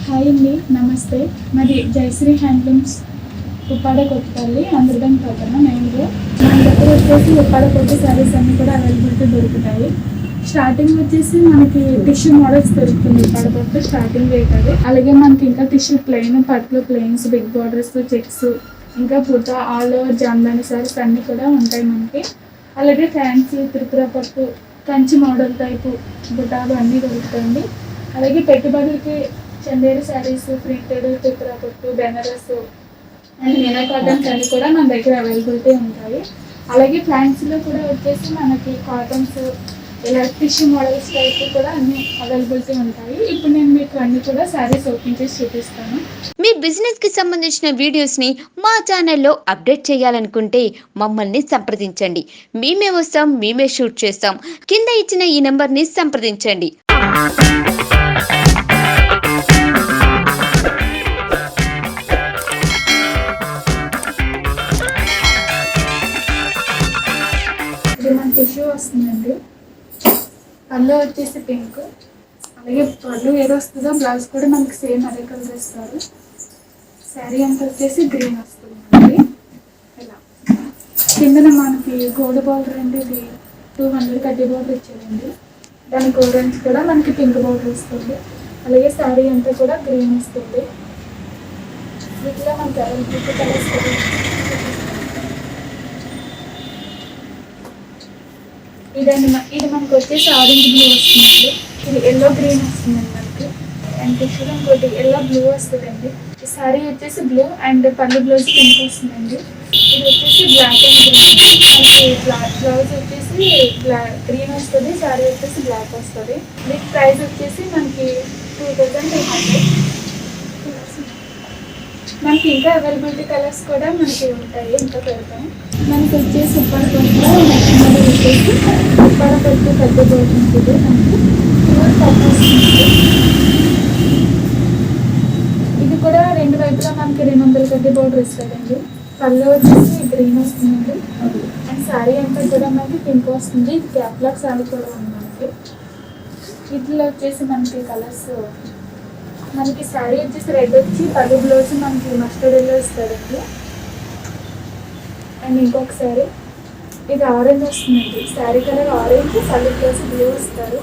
Hi అండి, నమస్తే. మరి జయశ్రీ హ్యాండ్లూమ్స్ ఉప్పాడ కొత్తపల్లి అందరిదాని పక్కన మెయిన్గా మన దగ్గర వచ్చేసి ఉప్పాడ కొత్త శారీస్ అన్నీ కూడా అవైలబిలిటీ దొరుకుతాయి. స్టార్టింగ్ వచ్చేసి మనకి టిష్యూ మోడల్స్ దొరుకుతుంది. ఉప్పాడ కొత్త స్టార్టింగ్ రేట్ అది. అలాగే మనకి ఇంకా టిష్యూ ప్లెయిన్, పట్లు ప్లెయిన్స్, బిగ్ బార్డర్స్, చెక్స్, ఇంకా పూట ఆల్ ఓవర్ జామ్దాని శారీస్ అన్నీ కూడా ఉంటాయి మనకి. అలాగే ఫ్యాన్సీ, త్రిపుర పట్టు, కంచి మోడల్ టైపు బుటాలు అన్నీ దొరుకుతాయండి. అలాగే పెట్టుబడులకి చందేరి శారీస్, ప్రింటెడ్, త్రిపుర పట్టు, బెనారస్ అండ్ మీనా కాటన్స్ అన్నీ కూడా మన దగ్గర అవైలబిలిటీ ఉంటాయి. అలాగే ఫ్యాన్సీలో కూడా వచ్చేసి మనకి కాటన్స్, ఇలా టిష్యూ మోడల్స్ టైప్ కూడా అన్ని అవైలబిలిటీ ఉంటాయి. ఇప్పుడు నేను మీకు అన్ని కూడా శారీస్ ఓపెన్ చేసి చూపిస్తాను. మీ బిజినెస్ కి సంబంధించిన వీడియోస్ ని మా ఛానల్లో అప్డేట్ చేయాలనుకుంటే మమ్మల్ని సంప్రదించండి. మేమే వస్తాం, మేమే షూట్ చేస్తాం. కింద ఇచ్చిన ఈ నెంబర్ ని సంప్రదించండి. ఇది మన టిష్యూ వస్తుందండి. పళ్ళు వచ్చేసి పింక్, అలాగే పళ్ళు ఏదో వస్తుందో బ్లౌజ్ కూడా మనకి సేమ్ అదే కలర్ ఇస్తారు. శారీ అంతా వచ్చేసి గ్రీన్ వస్తుంది. ఇలా కిందన మనకి గోల్డ్ బార్డర్ అండి, ఇది 200 కడ్డీ బార్డర్ ఇచ్చారండి. దానికి ఆరెంజ్ కూడా మనకి పింక్ బార్డర్ వస్తుంది. అలాగే శారీ అంతా కూడా గ్రీన్ వస్తుంది. వీటిలో మనకి అవైలబిలిటీ కలర్స్ ఇది మనకి వచ్చేసి ఆరెంజ్ బ్లూ వస్తుందండి. ఇది ఎల్లో గ్రీన్ వస్తుందండి మనకి. అండ్ టిష్యూలో ఇంకోటి ఎల్లో బ్లూ వస్తుందండి. ఈ శారీ వచ్చేసి బ్లూ అండ్ పళ్ళు బ్లౌజ్ పింక్ వస్తుందండి. ఇది వచ్చేసి బ్లాక్ అండ్ గ్రీన్. మనకి బ్లౌజ్ వచ్చేసి గ్రీన్ వస్తుంది, శారీ వచ్చేసి బ్లాక్ వస్తుంది. దీని ప్రైస్ వచ్చేసి మనకి 2200. మనకి ఇంకా అవైలబిలిటీ కలర్స్ కూడా మనకి ఉంటాయి, ఇంకా పెడతాం. మనకి వచ్చేసి ఉప్పాడ పట్టులో నెక్స్ట్ మోడల్ వచ్చేసి ఉప్పాడ పట్టు పెద్ద బోర్డు ఇది మనకి ప్యూర్ పట్టు వస్తుంది. ఇది కూడా రెండు వైపులా మనకి 200 కడ్డీ బోర్డర్ ఇస్తుందండి. పళ్ళు వచ్చేసి గ్రీన్ వస్తుందండి. అండ్ శారీ అంతా కూడా మనకి పింక్ వస్తుంది. ఇది క్యాట్లాగ్ శారీ కూడా ఉంది మనకి. వీటిలో వచ్చేసి మనకి కలర్స్, మనకి శారీ వచ్చేసి రెడ్ వచ్చి పళ్ళు బ్లౌజ్ మనకి మస్టర్డ్ ఎల్లో ఇస్తారండి. అండ్ ఇంకొక శారీ ఇది ఆరెంజ్ వస్తుందండి. శారీ కలర్ ఆరెంజ్, పళ్ళు బ్లౌజ్ బ్లూ ఇస్తారు.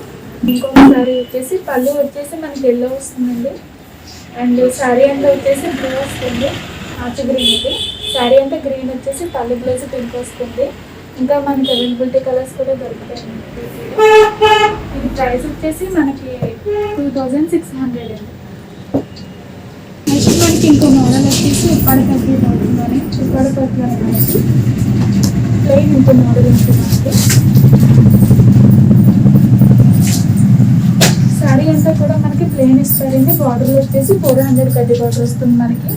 ఇంకొక శారీ వచ్చేసి పళ్ళు వచ్చేసి మనకి ఎల్లో వస్తుందండి. అండ్ శారీ అంతా వచ్చేసి బ్లూ వస్తుంది, ఆచు గ్రీన్. ఇది శారీ అంతా గ్రీన్ వచ్చేసి పళ్ళు బ్లౌజ్ పింక్ వస్తుంది. ఇంకా మనకి అవైలబిలిటీ కలర్స్ కూడా దొరుకుతాయండి. ఇది ప్రైస్ వచ్చేసి మనకి 2600 అండి. నెక్స్ట్ మనకి ఇంకో మోడల్ వచ్చేసి ఉప్పాడ పట్టు అవుతుందని ఉప్పాడ పట్టు అని మనకి ప్లెయిన్ ఇంకో మోడల్ ఉంటుంది. శారీ అంతా కూడా మనకి ప్లెయిన్ ఇస్తారండి. బార్డర్ వచ్చేసి 400 కడ్డీ బార్డర్ వస్తుంది మనకి.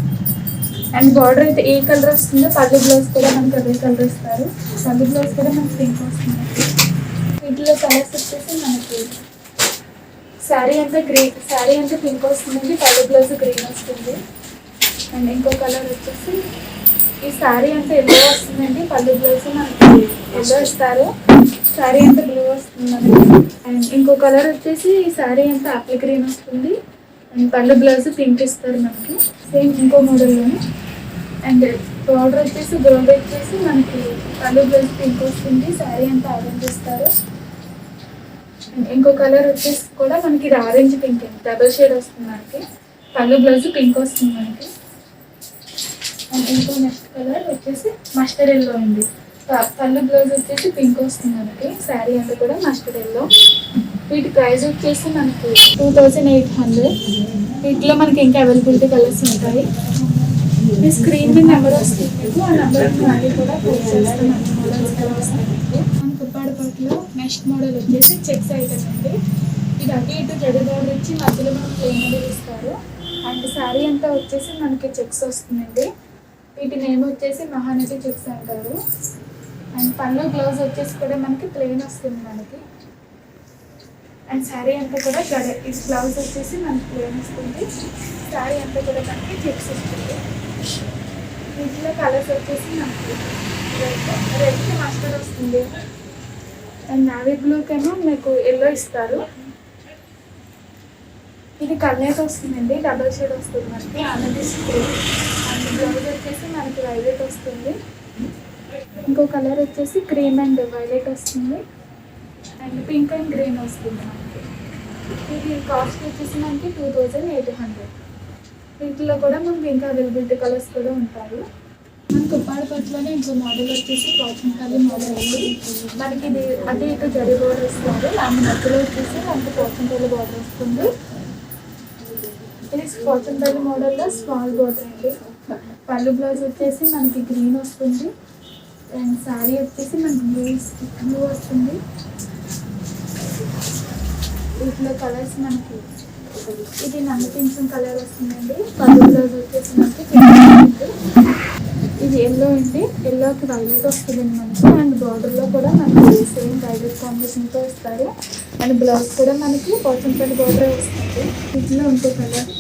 అండ్ బార్డర్ అయితే ఏ కలర్ వస్తుందో పళ్ళు బ్లౌజ్ కూడా మనకి అదే కలర్ ఇస్తారు. పళ్ళు బ్లౌజ్ కూడా మనకి పింక్ వస్తుంది. వీటిలో కలర్స్ వచ్చేసి మనకి శారీ అంతా పింక్ వస్తుందండి. పళ్ళు బ్లౌజ్ గ్రీన్ వస్తుంది. అండ్ ఇంకో కలర్ వచ్చేసి ఈ శారీ అంతా ఎల్లో వస్తుందండి. పళ్ళు బ్లౌజ్ మనకి ఎల్లో ఇస్తారు. శారీ అంతా బ్లూ వస్తుందండి. అండ్ ఇంకో కలర్ వచ్చేసి ఈ శారీ అంతా ఆపిల్ గ్రీన్ వస్తుంది. అండ్ పళ్ళు బ్లౌజ్ పింక్ ఇస్తారు మనకి. సేమ్ ఇంకో మోడల్లోనే. అండ్ బార్డర్ వచ్చేసి గోల్డ్ వచ్చేసి మనకి పళ్ళు బ్లౌజ్ పింక్ వస్తుంది. శారీ అంతా ఆరెంజ్ ఇస్తారు. ఇంకో కలర్ వచ్చేసి కూడా మనకి ఇది ఆరెంజ్ పింక్ డబుల్ షేడ్ వస్తుంది మనకి. పళ్ళు బ్లౌజ్ పింక్ వస్తుంది మనకి. అండ్ ఇంకో నెక్స్ట్ కలర్ వచ్చేసి మస్టర్డ్ ఎల్లో ఉంది. పళ్ళు బ్లౌజ్ వచ్చేసి పింక్ వస్తుంది మనకి. శారీ అంతా కూడా మస్టర్డ్ ఎల్లో. వీటి ప్రైస్ వచ్చేసి మనకి 2800. వీటిలో మనకి ఇంకా అవైలబిలిటీ కలర్స్ ఉంటాయి. మీ స్క్రీన్ మీద నెంబర్ వస్తుంది మీకు, ఆ నెంబర్ అన్నీ కూడా పోస్ట్ చేస్తాం. అన్ని మోడల్స్ కూడా వస్తాయి మీకు. మనకి ఉప్పాడ పట్టులో నెక్స్ట్ మోడల్ వచ్చేసి చెక్స్ ఐటమ్ అండి. ఇది అటు ఇటు జడి బార్డర్ ఇచ్చి మధ్యలో మనకి ప్లెయిన్ అనేది ఇస్తారు. అండ్ శారీ అంతా వచ్చేసి మనకి చెక్స్ వస్తుందండి. వీటి నేమ్ వచ్చేసి మహానటి చెక్స్ అంటారు. అండ్ పళ్ళు బ్లౌజ్ వచ్చేసి కూడా మనకి ప్లెయిన్ వస్తుంది మనకి. అండ్ శారీ అంతా కూడా ఈ బ్లౌజ్ వచ్చేసి మనకి ప్లెయిన్ వస్తుంది. శారీ అంతా కూడా మనకి చెక్స్ వస్తుంది. వీటిలో కలర్స్ వచ్చేసి మనకి రెడ్ మస్టర్డ్ వస్తుంది. అండ్ నావీ బ్లూ కన్నా మీకు ఎల్లో ఇస్తారు. ఇది కల్నేత వస్తుందండి, డబల్ షేడ్ వస్తుంది మనకి. ఆనందిస్ గ్రీన్ అండ్ బ్లౌజ్ వచ్చేసి మనకి వైలెట్ వస్తుంది. ఇంకో కలర్ వచ్చేసి క్రీమ్ అండ్ వైలెట్ వస్తుంది అండ్ పింక్ అండ్ గ్రీన్ వస్తుంది మనకి. ఇది కాస్ట్ వచ్చేసి మనకి 2800. వీటిలో కూడా మనకి ఇంకా అవైలబిలిటీ కలర్స్ కూడా ఉంటాయి. మనకి ఉప్పాడపట్టులోనే ఇంకో మోడల్ వచ్చేసి పోచంపల్లి మోడల్ అండి. మనకి ఇది అటు ఇటు జరీ బోర్డర్ వస్తుంది. దాని మధ్యలో వచ్చేసి మనకి పోచంపల్లి బోర్డర్ వస్తుంది. ఇది పోచంపల్లి మోడల్లో స్మాల్ బోర్డర్ అండి. పళ్ళు బ్లౌజ్ వచ్చేసి మనకి గ్రీన్ వస్తుంది అండ్ శారీ వచ్చేసి మనకి బ్లూ వస్తుంది. వీటిలో కలర్స్ మనకి ఇది నల్ల పింఛన్ కలర్ వస్తుందండి. పళ్ళు బ్లౌజ్ వచ్చేసి మనకి ఇది ఎల్లో అండి. ఎల్లోకి వైలెట్ వస్తుందండి మనకి. అండ్ బార్డర్లో కూడా మనకి సేమ్ వైలెట్ కాంబినేషన్తో వస్తారు. అండ్ బ్లౌజ్ కూడా మనకి పోచంపల్లి బార్డర్ వస్తుంది. వీటిలో ఇంకో కలర్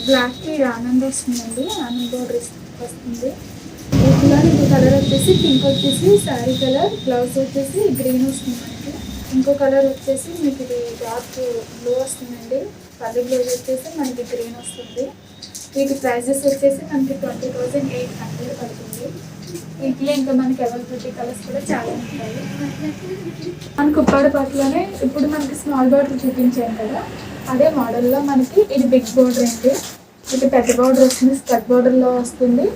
బ్లాక్కి ఆనంద్ వస్తుందండి. ఆనంద్ బార్డర్ వస్తుంది. వీటిలో ఇంకో కలర్ వచ్చేసి పింక్ వచ్చేసి శారీ కలర్, బ్లౌజ్ వచ్చేసి గ్రీన్ వస్తుంది మనకి. ఇంకో కలర్ వచ్చేసి మీకు ఇది డార్క్ బ్లూ వస్తుందండి. పల్లి బ్లౌజ్ వచ్చేసి మనకి గ్రీన్ వస్తుంది. వీటి ప్రైజెస్ వచ్చేసి మనకి 20,800 పడుతుంది. వీటిలో ఇంకా మనకి అవైలబిలిటీ కలర్స్ కూడా చాలా ఉంటాయి. మనకు ఉప్పాడపట్టులోనే ఇప్పుడు మనకి స్మాల్ బార్డర్ చూపించాను కదా, అదే మోడల్లో మనకి ఇది బిగ్ బార్డర్ అండి. ఇది పెద్ద బార్డర్ వస్తుంది, స్కర్ట్ బార్డర్లో వస్తుంది.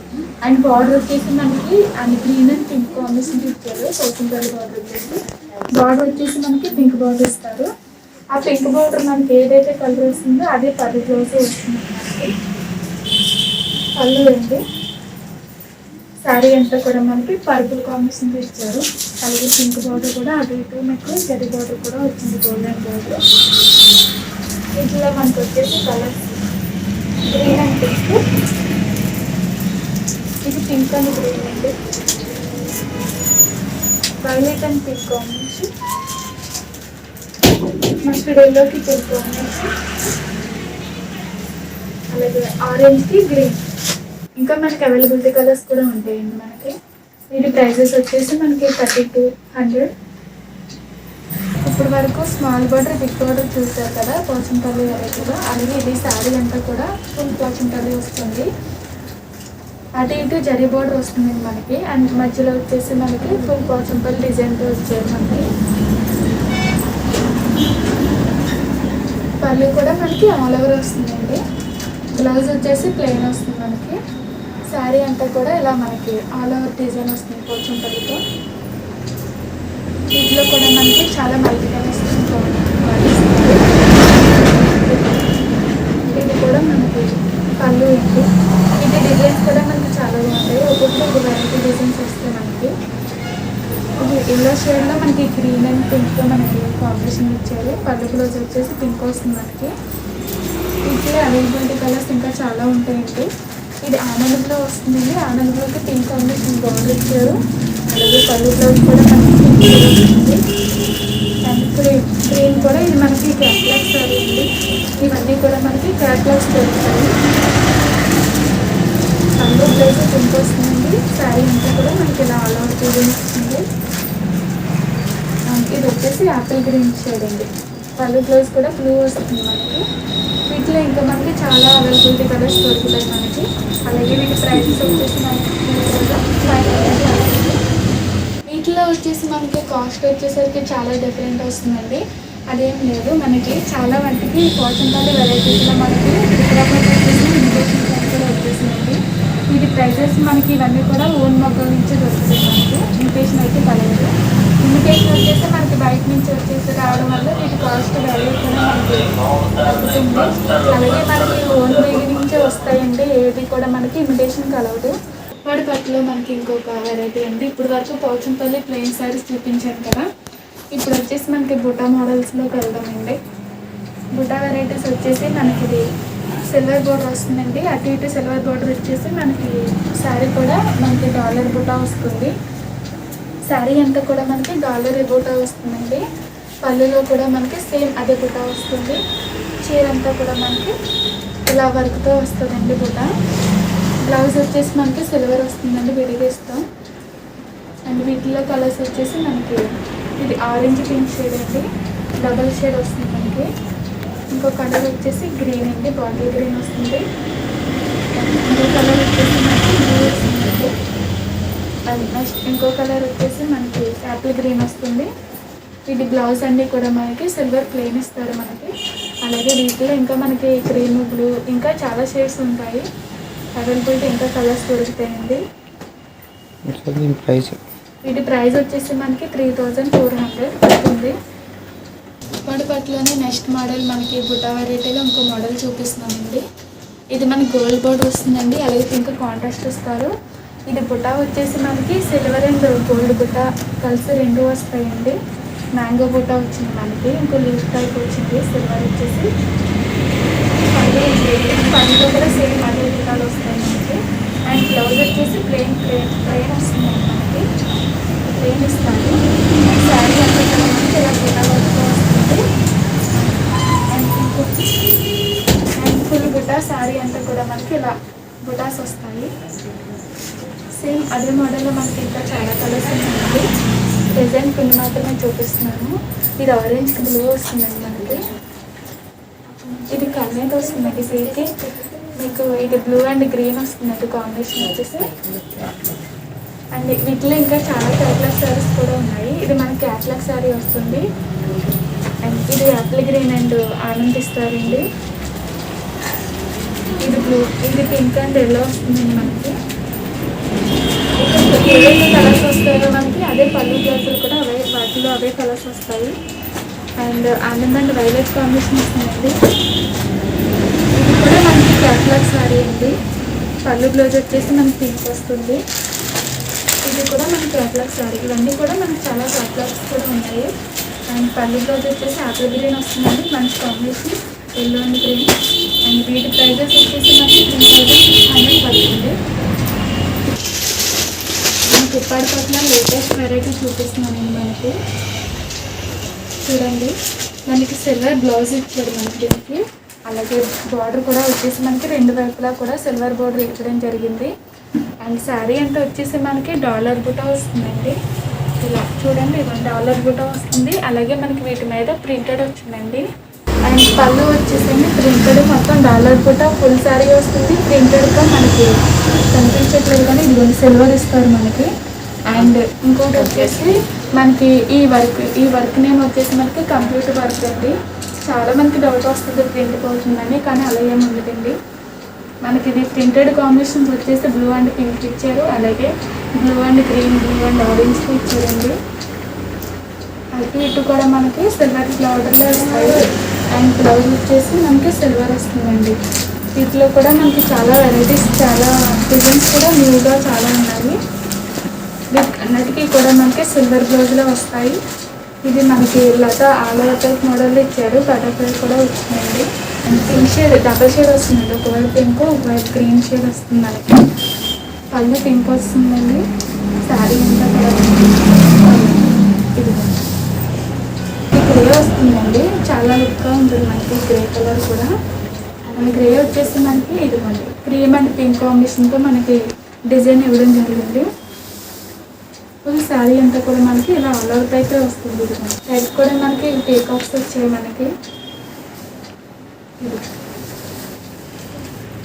అండ్ బార్డర్ వచ్చేసి మనకి and green and pink combination ఇచ్చారు. పోచంపల్లి బార్డర్ వచ్చేసి బార్డర్ వచ్చేసి మనకి పింక్ బార్డర్ ఇస్తారు. ఆ పింక్ బార్డర్ మనకి ఏదైతే కలర్ వస్తుందో అదే పది బ్లౌజ్ వస్తుంది మనకి. పళ్ళు అండి. శారీ అంతా కూడా మనకి పర్పుల్ కాంబినేషన్ ఇచ్చారు. అలాగే పింక్ బార్డర్ కూడా అటు ఇటు మీకు జరీ బార్డర్ కూడా వచ్చింది, గోల్డెన్ బార్డర్. ఇట్లా మనకి వచ్చేసి కలర్స్ గ్రీన్ అండ్ పింక్. ఇది పింక్ అండ్ గ్రీన్ అండి. Violet and pink combination. Mustard ఎల్లోకి పింక్ కాంబినేషన్. అలాగే ఆరెంజ్కి గ్రీన్. ఇంకా మనకి అవైలబిలిటీ కలర్స్ కూడా ఉంటాయండి మనకి. వీటి ప్రైజెస్ వచ్చేసి మనకి 3200. ఇప్పుడు వరకు స్మాల్ బార్డర్, బిగ్ బార్డర్ చూసారు కదా పోచంపల్లి వెరైటీలో. అలాగే ఇది శారీ అంతా కూడా ఫుల్ పోచంపల్లి వస్తుంది. అటు ఇటు జరీ బార్డర్ వస్తుంది మనకి. అండ్ మధ్యలో వచ్చేసి మనకి ఫుల్ పోచంపల్లి డిజైన్తో వచ్చారు మనకి. పళ్ళు కూడా మనకి ఆల్ ఓవర్ వస్తుందండి. బ్లౌజ్ వచ్చేసి ప్లెయిన్ వస్తుంది మనకి. శారీ అంతా కూడా ఇలా మనకి ఆల్ ఓవర్ డిజైన్ వస్తుంది పోచంపల్లితో. వీటిలో కూడా మనకి చాలా మల్టీ కలర్స్ ఇది కూడా మనకి పళ్ళు ఏంటి. ఇది డిజైన్స్ కూడా మనకి చాలా బాగుంటాయి. ఒక్కొక్క వెరైటీ డిజైన్స్ వస్తాయి మనకి. ఇది ఎల్లో షేడ్లో మనకి గ్రీన్ అండ్ పింక్తో మనకి కాంబినేషన్ ఇచ్చారు. పళ్ళు బ్లౌజ్ వచ్చేసి పింక్ వస్తుంది మనకి. వీటిలో అవైలబిలిటీ కలర్స్ ఇంకా చాలా ఉంటాయండి. ఇది ఆనందంలో వస్తుందండి. ఆనందంలోకి పింక్ కాంబినేషన్ బార్డర్ ఇచ్చారు. అలాగే పళ్ళు బ్లౌజ్ కూడా మనకి పింక్ వస్తుంది. అండ్ గ్రీన్ కూడా ఇది మనకి క్యాట్లాగ్ సారీ అండి. ఇవన్నీ కూడా మనకి క్యాట్లాగ్స్ దొరుకుతాయి. పళ్ళు బ్లౌజ్ పింక్ వస్తుందండి. శారీ అంతా కూడా మనకి ఇలా ఆల్ ఓవర్ డిజైన్ వస్తుంది. ఇది వచ్చేసి యాపిల్ గ్రీన్ షేడ్ అండి. పళ్ళు బ్లౌజ్ కూడా బ్లూ వస్తుంది మనకి. వీటిలో ఇంకా మనకి చాలా అవైలబిలిటీ కలర్స్ దొరుకుతాయి మనకి. అలాగే వీటి ప్రైజెస్ వచ్చేసి మనకి 500. వీటిలో వచ్చేసి మనకి కాస్ట్ వచ్చేసరికి చాలా డిఫరెంట్ వస్తుందండి. అదేం లేదు, మనకి చాలా వాటికి పోచంపల్లి వెరైటీస్లో మనకి ఇమిటేషన్ కూడా వచ్చేసిందండి. వీటి ప్రైజెస్ మనకి ఇవన్నీ కూడా ఓన్ మొగ్గల నుంచి దొరుకుతాయి మనకి. ఇమిటేషన్ అయితే కలదు. ఇమిటేషన్ వచ్చేసి మనకి బయట నుంచి వచ్చేసి రావడం వల్ల వీటి కాస్ట్ వాల్యూ కూడా మనకి తగ్గుతుంది. అలాగే మనకి ఓన్ వీడి నుంచే వస్తాయండి. ఏది కూడా మనకి ఇమిటేషన్ కలవదు. ఉప్పాడపట్టులో మనకి ఇంకొక వెరైటీ అండి. ఇప్పుడు వరకు పోచంపల్లి ప్లెయిన్ శారీస్ చూపించాను కదా, ఇప్పుడు వచ్చేసి మనకి బుటా మోడల్స్లోకి వెళ్దామండి. బుటా వెరైటీస్ వచ్చేసి మనకి ఇది సిల్వర్ బోర్డర్ వస్తుందండి. అటు ఇటు సిల్వర్ బోర్డర్ వచ్చేసి మనకి శారీ కూడా మనకి డాలర్ బుటా వస్తుంది. శారీ అంతా కూడా మనకి డాలర్ బుటా వస్తుందండి. పళ్ళులో కూడా మనకి సేమ్ అదే బుటా వస్తుంది. చీర అంతా కూడా మనకి ఇలా వర్క్తో వస్తుందండి బుటా. బ్లౌజ్ వచ్చేసి మనకి సిల్వర్ వస్తుందండి, విడిగేస్తాం. అండ్ వీటిలో కలర్స్ వచ్చేసి మనకి ఇది ఆరెంజ్ పింక్ షేడ్ అండి. డబల్ షేడ్ వస్తుంది మనకి. ఇంకో కలర్ వచ్చేసి గ్రీన్ అండి, బాటిల్ గ్రీన్ వస్తుంది. ఇంకో కలర్ వచ్చేసి మనకి బ్లూ వస్తుంది. అండ్ నెక్స్ట్ ఇంకో కలర్ వచ్చేసి మనకి యాపిల్ గ్రీన్ వస్తుంది. ఇది బ్లౌజ్ అన్నీ కూడా మనకి సిల్వర్ ప్లెయిన్ ఇస్తారు మనకి. అలాగే వీటిలో ఇంకా మనకి క్రీమ్, బ్లూ ఇంకా చాలా షేడ్స్ ఉంటాయి. అవైలబిలిటీ ఇంకా కలర్స్ దొరుకుతాయండి. వీటి ప్రైస్ వచ్చేసి మనకి 3400 పడుతుంది. పట్టులోనే నెక్స్ట్ మోడల్ మనకి బుటా వెరైటీలో ఇంకో మోడల్ చూపిస్తున్నామండి. ఇది మనకి గోల్డ్ బోర్డర్ వస్తుందండి, అలాగే ఇంకా కాంట్రాస్ట్ ఇస్తారు. ఇది బుటా వచ్చేసి మనకి సిల్వర్ అండ్ గోల్డ్ బుటా కలిసి రెండు వస్తాయండి. మ్యాంగో బుటా వచ్చింది మనకి, ఇంకో లీఫ్ టైప్ వచ్చింది. సిల్వర్ వచ్చేసి పళ్ళు కూడా సేమ్ అదే బుటాలు వస్తాయి మనకి. అండ్ బ్లౌజ్ వచ్చేసి ప్లెయిన్ వస్తుంది మనకి, ప్లెయిన్ ఇస్తాను. అండ్ శారీ అంతా కూడా మనకి ఇలా బుటా వర్క్తో వస్తుంది. అండ్ ఫుల్ బుటా శారీ అంతా కూడా మనకి ఇలా బుటాస్ వస్తాయి. సేమ్ అదే మోడల్లో మనకి ఇంకా చాలా కలర్స్ ఉన్నాయండి. ప్రెజెంట్ కొన్ని మాత్రమే చూపిస్తున్నాను. ఇది ఆరెంజ్ బ్లూ వస్తుందండి మనకి. ఇది కలర్ వస్తుందండి సేల్కి మీకు. ఇది బ్లూ అండ్ గ్రీన్ వస్తుందండి కాంబినేషన్ వచ్చేసి. అండ్ వీటిలో ఇంకా చాలా క్యాట్లాగ్ శారీస్ కూడా ఉన్నాయి. ఇది మనకి క్యాట్లాగ్ శారీ వస్తుంది. అండ్ ఇది యాపిల్ గ్రీన్ అండ్ ఆనంద్ ఇస్తారండి. ఇది బ్లూ, ఇది పింక్ అండ్ ఎల్లో వస్తుందండి మనకి. ఏదైతే కలర్స్ వస్తాయో మనకి అదే పళ్ళు బ్లౌజులు కూడా వాటిలో అవే కలర్స్ వస్తాయి. And Anand and violet combination వస్తుందండి. ఇది కూడా మనకి క్యాట్లాగ్ శారీ అండి. పళ్ళు బ్లౌజ్ వచ్చేసి మనకి పింక్ వస్తుంది. ఇది కూడా మనకి క్యాట్లాగ్ శారీ. ఇవన్నీ కూడా మనకి చాలా క్యాట్లాగ్స్ కూడా ఉన్నాయి. అండ్ పళ్ళు బ్లౌజ్ వచ్చేసి యాపిల్ గ్రీన్ వస్తుందండి, మంచి combination yellow and green. And వీటి ప్రైజెస్ వచ్చేసి మనకి 3600 పడుతుంది. మనకి ఇప్పటిపట్ల లేటెస్ట్ వెరైటీ చూపిస్తున్నానండి మనకి. చూడండి, మనకి సిల్వర్ బ్లౌజ్ ఇచ్చాడు మనకి దీనికి. అలాగే బార్డర్ కూడా వచ్చేసి మనకి రెండు వైపులా కూడా సిల్వర్ బార్డర్ ఇచ్చడం జరిగింది. అండ్ శారీ అంతా వచ్చేసి మనకి డాలర్ బుటా వస్తుందండి. ఇలా చూడండి, ఇవన్నీ డాలర్ బుటా వస్తుంది. అలాగే మనకి వీటి మీద ప్రింటెడ్ వచ్చిందండి. అండ్ పళ్ళు వచ్చేసండి ప్రింటెడ్ మొత్తం డాలర్ బుటా ఫుల్ శారీ వస్తుంది. ప్రింటెడ్గా మనకి కనిపించట్లేదు కానీ ఇది సిల్వర్ ఇస్తారు మనకి. అండ్ ఇంకోటి వచ్చేసి మనకి ఈ వర్క్ నేమ్ వచ్చేసి మనకి కంప్యూటర్ వర్క్ అండి. చాలా మందికి డౌట్ వస్తుంది ప్రింట్ పోతుందని, కానీ అలా ఏమి ఉండదండి. మనకి ఇది ప్రింటెడ్ కాంబినేషన్స్ వచ్చేసి బ్లూ అండ్ పింక్ ఇచ్చారు. అలాగే blue and green, blue and orange ఇచ్చారండి. అటు ఇటు కూడా మనకి సిల్వర్ బార్డర్లో వస్తాయి. అండ్ బ్లౌజ్ వచ్చేసి మనకి సిల్వర్ వస్తుందండి. వీటిలో కూడా మనకి చాలా వెరైటీస్, చాలా డిజైన్స్ కూడా న్యూగా చాలా ఉన్నాయి. అన్నిటికీ కూడా మనకి సిల్వర్ బ్లౌజ్లో వస్తాయి. ఇది మనకి లత ఆల్ ఓవర్ టైప్ మోడల్లో ఇచ్చారు. బటర్ఫ్లై కూడా వచ్చిందండి. And pink shade double shade వస్తుందండి. ఒక వైపు పింక్, ఒక వైపు గ్రీన్ షేడ్ వస్తుంది మనకి. పళ్ళు పింక్ వస్తుందండి. శారీ అంతా కూడా ఇది గ్రే వస్తుందండి. చాలా లుక్గా ఉంటుంది మనకి గ్రే కలర్ కూడా. గ్రే వచ్చేసి మనకి ఇదిగోండి క్రీమ్ అండ్ పింక్ కాంబినేషన్తో మనకి డిజైన్ ఇవ్వడం జరిగింది. ఫుల్ శారీ అంతా కూడా మనకి ఇలా ఆల్ ఓవర్ టైప్ వస్తుంది. టైప్ కూడా మనకి టేకాఫ్స్ వచ్చాయి మనకి.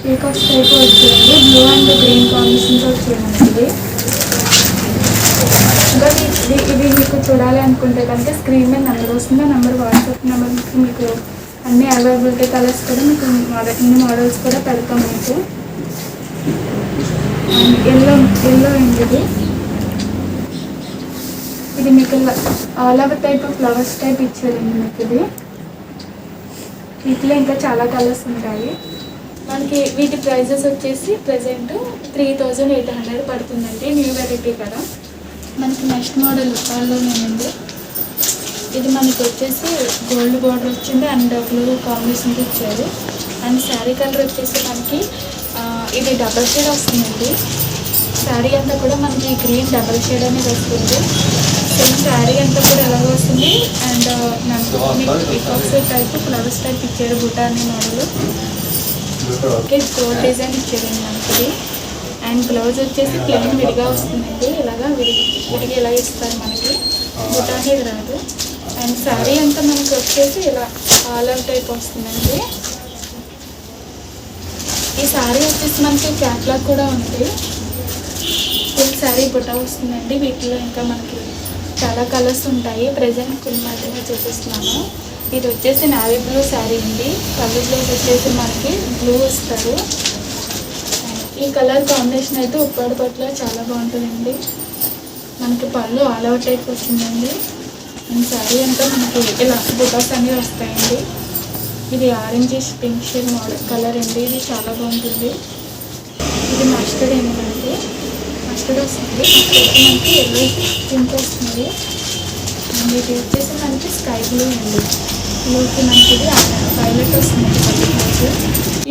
టేకాఫ్స్ టైప్ వచ్చాయండి. బ్లూ అండ్ గ్రీన్ కాంబినేషన్తో వచ్చాయి మనకి. ఇంకా ఇది మీకు చూడాలి అనుకుంటే కనుక స్క్రీన్ మీద నెంబర్ వస్తుంది. ఆ నెంబర్ వాట్సాప్ నెంబర్ మీకు అన్ని అవైలబిలిటీ కలర్స్ కూడా మీకు ఇన్ని మోడల్స్ కూడా పెడతాం మీకు. ఎల్లో అండి ఇది మీకు all over type of flowers type ఇచ్చారండి మీకు. ఇది వీటిలో ఇంకా చాలా కలర్స్ ఉంటాయి మనకి. వీటి ప్రైజెస్ వచ్చేసి ప్రజెంట్ 3800 పడుతుందండి. న్యూ వెరైటీ కదా. మనకి నెక్స్ట్ మోడల్ వాళ్ళలోనేనండి. ఇది మనకి వచ్చేసి గోల్డ్ బార్డర్ వచ్చింది అండ్ బ్లూ కాంబినేషన్కి ఇచ్చారు. అండ్ శారీ కలర్ వచ్చేసి మనకి ఇది డబల్ షేడ్ వస్తుందండి. శారీ అంతా కూడా మనకి గ్రీన్ డబల్ షేడ్ అనేది వస్తుంది. సేమ్ శారీ అంతా కూడా ఎలాగ వస్తుంది. And peacocks type flowers type ఇచ్చారు. బుటా అనే మోడల్ ఓకే గోల్డ్ డిజైన్ ఇచ్చారండి మనకి. అండ్ బ్లౌజ్ వచ్చేసి ప్లెయిన్ విడిగా వస్తుందండి. ఇలాగా విడిగా ఇలా ఇస్తారు మనకి. బుటా అనేది రాదు. అండ్ శారీ అంతా మనకి వచ్చేసి ఇలా ఆల్ అవుట్ టైప్ వస్తుందండి. ఈ శారీ వచ్చేసి మనకి క్యాట్లాగ్ కూడా ఉంది. ఫుల్ శారీ బుట్ట వస్తుందండి. వీటిలో ఇంకా మనకి చాలా కలర్స్ ఉంటాయి. ప్రజెంట్ కొన్ని మాత్రమే చూపిస్తున్నాను. ఇది వచ్చేసి నావీ బ్లూ శారీ అండి. పళ్ళు బ్లౌజ్ వచ్చేసి మనకి బ్లూ ఇస్తారు. ఈ కలర్ కాంబినేషన్ అయితే ఉప్పాడ పట్ల చాలా బాగుంటుందండి. మనకి పళ్ళు ఆల్ అవుట్ టైప్ వచ్చిందండి. అండ్ శారీ అంతా మనకి ఇలా బుటాస్ అనేవి వస్తాయండి. ఇది orange pink shade model colour అండి. ఇది చాలా బాగుంటుంది. ఇది మస్టర్డ్ ఏంటంటే మస్టర్డ్ వస్తుంది. మస్టర్డ్ మనకి ఎల్లో పింక్ వస్తుంది. అండ్ ఇది వచ్చేసి మనకి స్కై బ్లూ అండి. బ్లూకి మనకి ఇది వైలెట్ వస్తుంది పళ్ళు.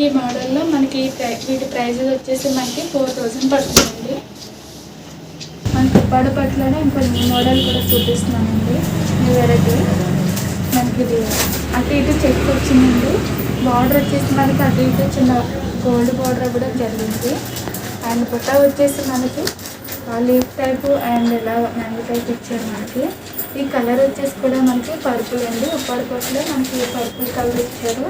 ఈ మోడల్లో మనకి వీటి ప్రైజెస్ వచ్చేసి మనకి 4000 పడుతుందండి. మనకి ఉప్పాడ పట్లనే ఇంకో న్యూ మోడల్ కూడా చూపిస్తున్నానండి. న్యూ వెరైటీ మనకి ఇది అటు ఇటు చెక్ వచ్చిందండి. బార్డర్ వచ్చేసి మనకి అటు ఇటు చిన్న గోల్డ్ బార్డర్ కూడా జరిగింది. అండ్ బుట్ట వచ్చేసి మనకి లీఫ్ టైపు అండ్ ఇలా మ్యాంగో టైప్ ఇచ్చారు మనకి. ఈ కలర్ వచ్చేసి కూడా మనకి పర్పుల్ అండి. ఉప్పాడ పట్టులో మనకి పర్పుల్ కలర్ ఇచ్చారు.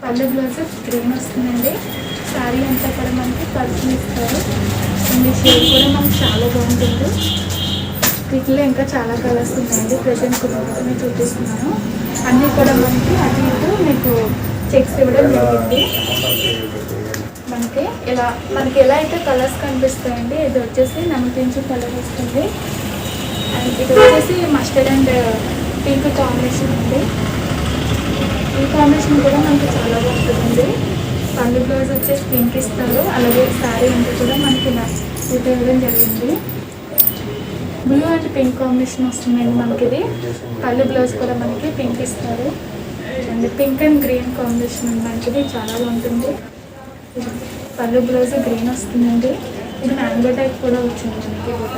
పళ్ళు బ్లౌజ్ గ్రీన్ వస్తుందండి. శారీ అంతా కూడా మనకి పర్పుల్ ఇస్తారు. అండ్ ఈ షేడ్ కూడా మనకి చాలా బాగుంటుంది. వీటిలో ఇంకా చాలా కలర్స్ ఉన్నాయండి. ప్రజెంట్ కొన్ని చూపిస్తున్నాను. అన్నీ కూడా మనకి అటు ఇటు మీకు చెక్స్ ఇవ్వడం జరిగింది. మనకి ఎలా అయితే కలర్స్ కనిపిస్తాయండి. ఇది వచ్చేసి నమ్మకించు కలర్ వస్తుంది. అండ్ ఇది వచ్చేసి మస్టర్డ్ అండ్ పింక్ కాంబినేషన్ ఉంది. ఈ కాంబినేషన్ కూడా మనకి చాలా బాగుంటుంది. పళ్ళు బ్లౌజ్ వచ్చేసి పింక్ ఇస్తారు. అలాగే శారీ అంతా కూడా మనకి ఇది ఇవ్వడం జరిగింది. బ్లూ అండ్ పింక్ కాంబినేషన్ వస్తుందండి మనకి. ఇది పళ్ళు బ్లౌజ్ కూడా మనకి పింక్ ఇస్తారు. And pink and green combination మనకి ఇది చాలా బాగుంటుంది. పళ్ళు బ్లౌజ్ గ్రీన్ వస్తుందండి. ఇది మ్యాంగో టైప్ కూడా వచ్చింది మనకి బుట్ట.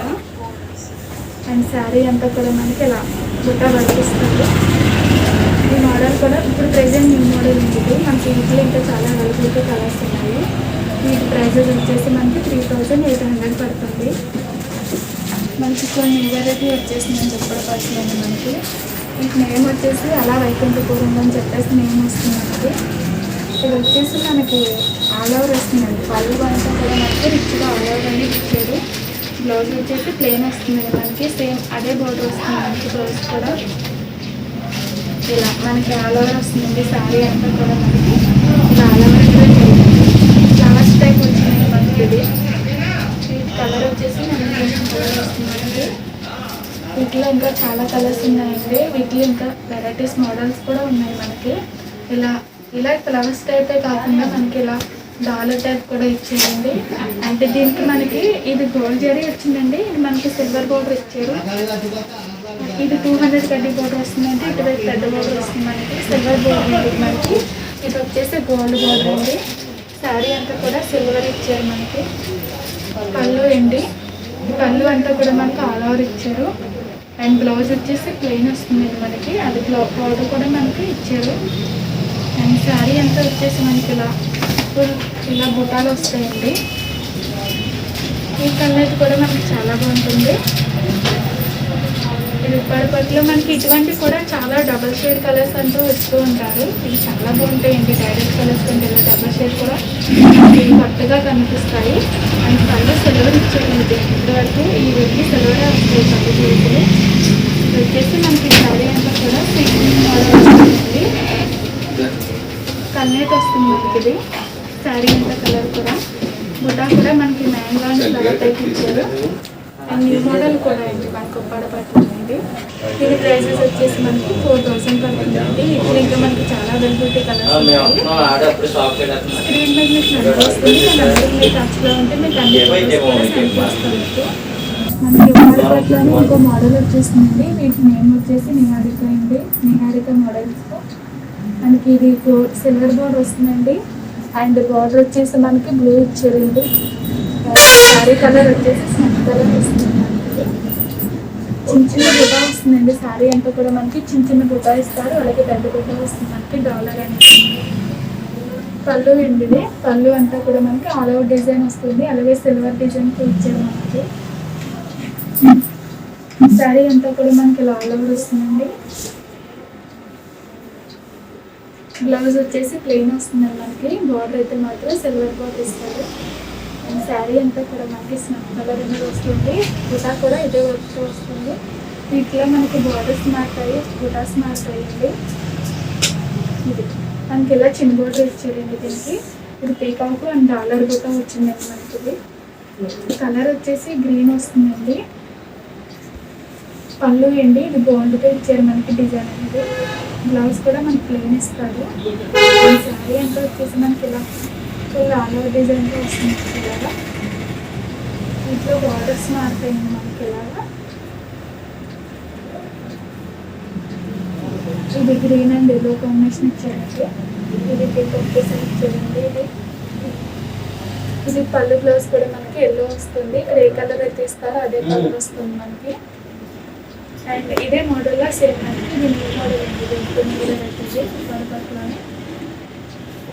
అండ్ శారీ అంతా కూడా మనకి ఇలా బుట్ట వర్తిస్తుంది. ఈ మోడల్ కూడా ఇప్పుడు ప్రెజెంట్ న్యూ మోడల్ ఉంది. మనకి ఇంట్లో ఇంకా చాలా అవైలబిలిటీ కలర్స్ ఉన్నాయి. వీటి ప్రైజెస్ వచ్చేసి మనకి 3800 పడుతుంది. మనకి కొన్ని వెరైటీ వచ్చేసిందని చెప్పడం మనకి. వీటి నేమ్ వచ్చేసి అలా వైకుంఠపురం అని చెప్పేసి నేమ్ వస్తుందండి. ఇది వచ్చేసి మనకి ఆల్ ఓవర్ వస్తుందండి. పళ్ళు అంతా కూడా మనకి రిచ్గా ఆల్ ఓవర్ అని ఇచ్చారు. బ్లౌజ్ వచ్చేసి ప్లెయిన్ వస్తుందండి మనకి. సేమ్ అదే బోర్డర్ వస్తుంది మనకి. బ్లౌజ్ కూడా ఇలా మనకి ఆల్ ఓవర్ వస్తుందండి. శారీ అంతా కూడా మనకి ఇలా ఆల్ ఓవర్ ఫ్లవర్స్ టైప్ వచ్చిందండి మనకి. ఇది కలర్ వచ్చేసి మనకి కలర్ వస్తుందండి. వీటిలో ఇంకా చాలా కలర్స్ ఉన్నాయండి. వీటిలో ఇంకా వెరైటీస్ మోడల్స్ కూడా ఉన్నాయి మనకి. ఇలా ఫ్లవర్స్ టైపే కాకుండా మనకి ఇలా డాలర్ టైప్ కూడా ఇచ్చారండి. అంటే దీనికి మనకి ఇది గోల్డ్ జరీ వచ్చిందండి. ఇది మనకి సిల్వర్ బోర్డర్ ఇచ్చారు. ఇది 200 కడ్డీ బోర్డర్ వస్తుందండి. ఇటువైపు పెద్ద బోర్డర్ వస్తుంది మనకి. సిల్వర్ బోర్డర్ ఉంది మనకి. ఇది వచ్చేసి గోల్డ్ బోర్డర్ అండి. శారీ అంతా కూడా సిల్వర్ ఇచ్చారు మనకి. పళ్ళు అండి. పళ్ళు అంతా కూడా మనకి ఆల్ ఓవర్ ఇచ్చారు. అండ్ బ్లౌజ్ వచ్చేసి ప్లెయిన్ వస్తుంది మనకి. అది బోర్డర్ కూడా మనకి ఇచ్చారు. అండ్ శారీ అంతా వచ్చేసి మనకి ఇలా బుటాలు వస్తాయండి. ఈ కలర్ కూడా మనకి చాలా బాగుంటుంది. ఇది ఉప్పాడ పట్టులో మనకి ఇటువంటి కూడా చాలా డబల్ షేడ్ కలర్స్ అంటూ వస్తూ ఉంటారు. ఇవి చాలా బాగుంటాయండి. డైరెక్ట్ కలర్స్ కంటే ఇలా డబల్ షేడ్ కూడా కొత్తగా కనిపిస్తాయి. అండ్ పళ్ళు సిల్వర్ ఇచ్చారు. ఇప్పటివరకు ఈ వీటికి సిల్వరే వస్తాయి పళ్ళు చేతులు. ఇది వచ్చేసి మనకి శారీ అంతా కూడా వస్తుంది. కన్నీట్ వస్తుంది మనకి. ఇది శారీ అంతా కలర్ కూడా బుటా కూడా మనకి మ్యాంగో అండ్ ఫ్లవర్ టైప్ ఇచ్చారు. అండ్ న్యూ మోడల్ కూడా ఉంది మనకి ఉప్పాడ పడుతుంది. ఇది ప్రైజెస్ వచ్చేసి మనకి 4000 పడుతుందండి. ఇప్పుడు ఇంకా మనకి చాలా అవైలబిలిటీ కలర్స్ ఉన్నాయి. స్క్రీన్ మీద మీకు నెంబర్ వస్తుంది. ఆ నెంబర్ మీకు టచ్లో ఉంటే మీకు అన్ని సెండ్ చేస్తుంది. మనకి ఉప్పాడ పట్టులోనే ఇంకో మోడల్ వచ్చేసిందండి. వీటి నేమ్ వచ్చేసి నిహారిక అండి. నిహారిక మోడల్స్ మనకి ఇది సిల్వర్ బోర్డర్ వస్తుందండి. అండ్ బార్డర్ వచ్చేసి మనకి బ్లూ ఇచ్చారండి. శారీ కలర్ వచ్చేసి స్నఫ్ కలర్ వస్తుంది మనకి. చిన్న బుటా వస్తుందండి. శారీ అంతా కూడా మనకి చిన్న బుటా ఇస్తారు. అలాగే పెద్ద బుటా వస్తుంది మనకి. డాలర్ అనేది పళ్ళు అండి. పళ్ళు అంతా కూడా మనకి ఆల్ ఓవర్ డిజైన్ వస్తుంది. అలాగే సిల్వర్ డిజైన్ ఇచ్చారు మనకి. శారీ అంతా కూడా మనకి ఇలా ఆల్ ఓవర్ వస్తుందండి. బ్లౌజ్ వచ్చేసి ప్లెయిన్ వస్తుందండి మనకి. బార్డర్ అయితే మాత్రం సిల్వర్ బార్డర్ ఇస్తారు. అండ్ శారీ అంతా కూడా మనకి స్నఫ్ కలర్ అనేది వస్తుంది. బుటా కూడా ఇదే వర్క్ వస్తుంది. వీటిలో మనకి బార్డర్స్ మారుతాయి, బుటాస్ మారుతాయండి. ఇది మనకి ఇలా చిన్న బార్డర్ ఇచ్చారండి దీనికి. ఇది పీకాక్ అండ్ డాలర్ బుటా వచ్చిందండి మనకి. ఇది కలర్ వచ్చేసి గ్రీన్ వస్తుందండి. పళ్ళు అండి ఇది గోల్డ్తో ఇచ్చారు మనకి డిజైన్ అనేది. బ్లౌజ్ కూడా మనకి ప్లెయిన్ ఇస్తారు. శారీ అంతా వచ్చేసి మనకి ఇలా ఫుల్ ఆల్ ఓవర్ డిజైన్తో వస్తుంది ఇలాగా. ఇంట్లో బార్డర్స్ మారుతాయండి మనకి ఇలాగా. ఇది గ్రీన్ అండ్ ఎల్లో కాంబినేషన్ ఇచ్చారండి. ఇది పీకాక్ డిజైన్ ఇచ్చారండి. ఇది పళ్ళు. బ్లౌజ్ కూడా మనకి ఎల్లో వస్తుంది. గ్రే కలర్ అయితే ఇస్తారో అదే కలర్ వస్తుంది మనకి. అండ్ ఇదే మోడల్లో సేమ్ మనకి ఇది న్యూ మోడల్ అండి. పట్టులోనే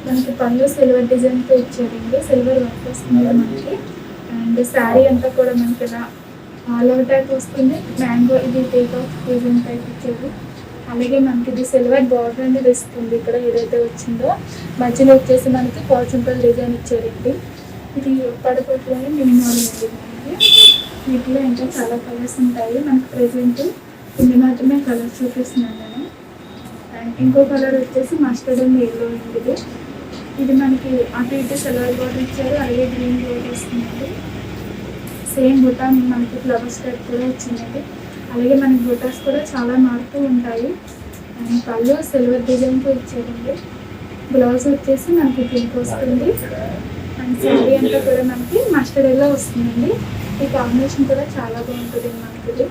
మనకి పళ్ళు సిల్వర్ డిజైన్తో ఇచ్చారండి. సిల్వర్ వర్క్ వస్తుంది మనకి. అండ్ శారీ అంతా కూడా మనకి ఇలా ఆల్ ఓవర్ టైప్ వస్తుంది. మ్యాంగో ఇది పీకాక్ డిజైన్ టైప్ ఇచ్చారు. అలాగే మనకి ఇది సిల్వర్ బార్డర్ అనేది ఇస్తుంది. ఇక్కడ ఏదైతే వచ్చిందో మధ్యలో వచ్చేసి మనకి కాచుంపల్ డిజైన్ ఇచ్చారండి. ఇది పడపట్లోనే న్యూ మోడల్ అండి మనకి. వీటిలో ఇంకా చాలా కలర్స్ ఉంటాయి. మనకి ప్రెజెంట్ కొన్ని మాత్రమే కలర్స్ చూపిస్తున్నాను నేను. అండ్ ఇంకో కలర్ వచ్చేసి మస్టర్డ్ అండ్ ఎల్లో అండి. ఇది మనకి అటు ఇటు సిల్వర్ బార్డర్ ఇచ్చారు. అలాగే గ్రీన్ బార్డర్ వస్తుందండి. సేమ్ బుటా మనకి ఫ్లవర్స్ టైప్ కూడా వచ్చిందండి. అలాగే మనకి బుటాస్ కూడా చాలా మారుతూ ఉంటాయి. అండ్ పళ్ళు సిల్వర్ డిజైన్తో ఇచ్చారండి. బ్లౌజ్ వచ్చేసి మనకి పింక్ వస్తుంది. అండ్ శారీ అంతా కూడా మనకి మస్టర్డ్ ఎల్లో వస్తుందండి. ఈ కాంబినేషన్ కూడా చాలా బాగుంటుంది మనకి.